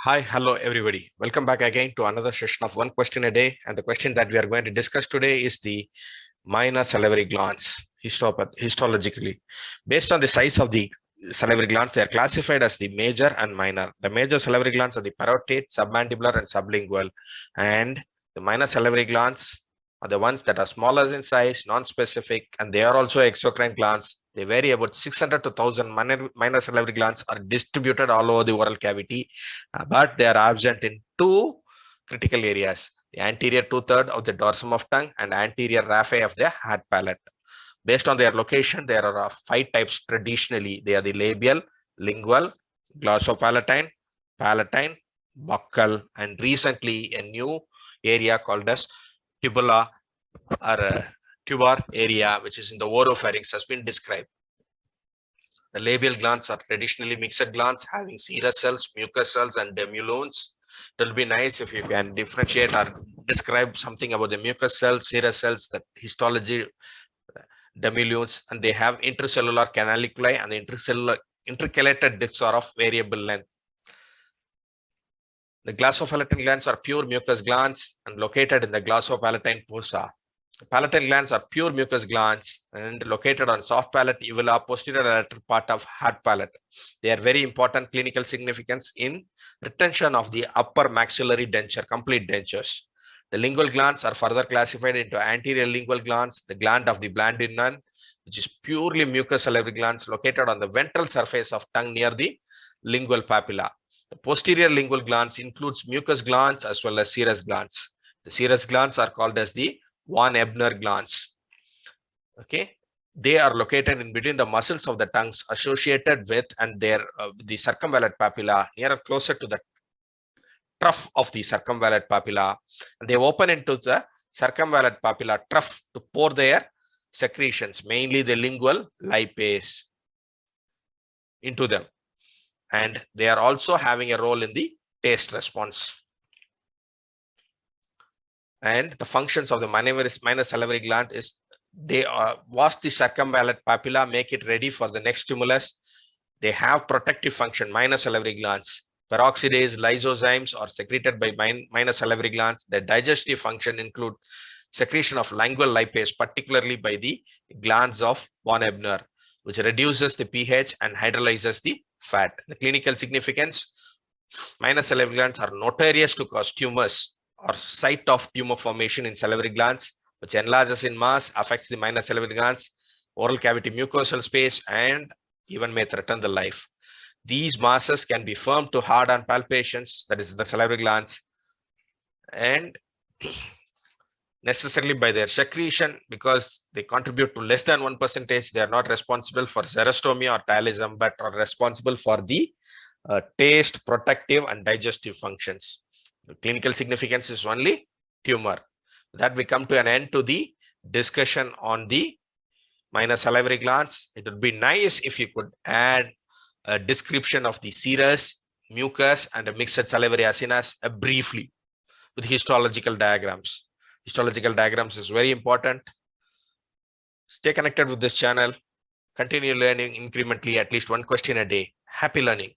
Hi, hello everybody. Welcome back again to another session of one question a day. And the question that we are going to discuss today is the minor salivary glands histologically. Based on the size of the salivary glands, they are classified as the major and minor. The major salivary glands are the parotid, submandibular, and sublingual. And the minor salivary glands are the ones that are smaller in size, non-specific, and they are also exocrine glands. They vary about 600 to 1000 minor salivary glands are distributed all over the oral cavity, but they are absent in two critical areas: the anterior two-thirds of the dorsum of tongue and anterior raphe of the hard palate. Based on their location, there are 5 types traditionally. They are the labial, lingual, glossopalatine, palatine, buccal, and recently a new area called as tubula or tubar area, which is in the oropharynx, has been described. The labial glands are traditionally mixed glands having serous cells, mucus cells, and demulunes. It will be nice if you can differentiate or describe something about the mucus cells, serous cells, the histology, demulunes, and they have intracellular canaliculi, and the intercalated discs are of variable length. The glossopalatine glands are pure mucus glands and located in the glossopalatine fossa. The palatine glands are pure mucus glands and located on soft palate, uvula, posterior lateral part of hard palate. They are very important clinical significance in retention of the upper maxillary denture, complete dentures. The lingual glands are further classified into anterior lingual glands, the gland of the Blandinus, which is purely mucous salivary glands located on the ventral surface of tongue near the lingual papilla. The posterior lingual glands includes mucus glands as well as serous glands. The serous glands are called as the Von Ebner glands. Okay, they are located in between the muscles of the tongues associated with and their the circumvallate papilla, nearer closer to the trough of the circumvallate papilla, and they open into the circumvallate papilla trough to pour their secretions, mainly the lingual lipase, into them, and they are also having a role in the taste response. And the functions of the minor salivary gland is they wash the circumvallate papilla, make it ready for the next stimulus. They have protective function. Minor salivary glands, peroxidase, lysozymes are secreted by minor salivary glands. Their digestive function include secretion of lingual lipase, particularly by the glands of Von Ebner, which reduces the pH and hydrolyzes the fat. The clinical significance: minor salivary glands are notorious to cause tumors or site of tumor formation in salivary glands, which enlarges in mass, affects the minor salivary glands, oral cavity mucosal space, and even may threaten the life. These masses can be firm to hard on palpations, that is the salivary glands, and necessarily by their secretion, because they contribute to less than 1%, they are not responsible for xerostomia or talism, but are responsible for the taste, protective, and digestive functions. The clinical significance is only tumor. That we come to an end to the discussion on the minor salivary glands. It would be nice if you could add a description of the serous, mucus, and a mixed salivary acinas briefly with histological diagrams. Histological diagrams is very important. Stay connected with this channel. Continue learning incrementally, at least one question a day. Happy learning.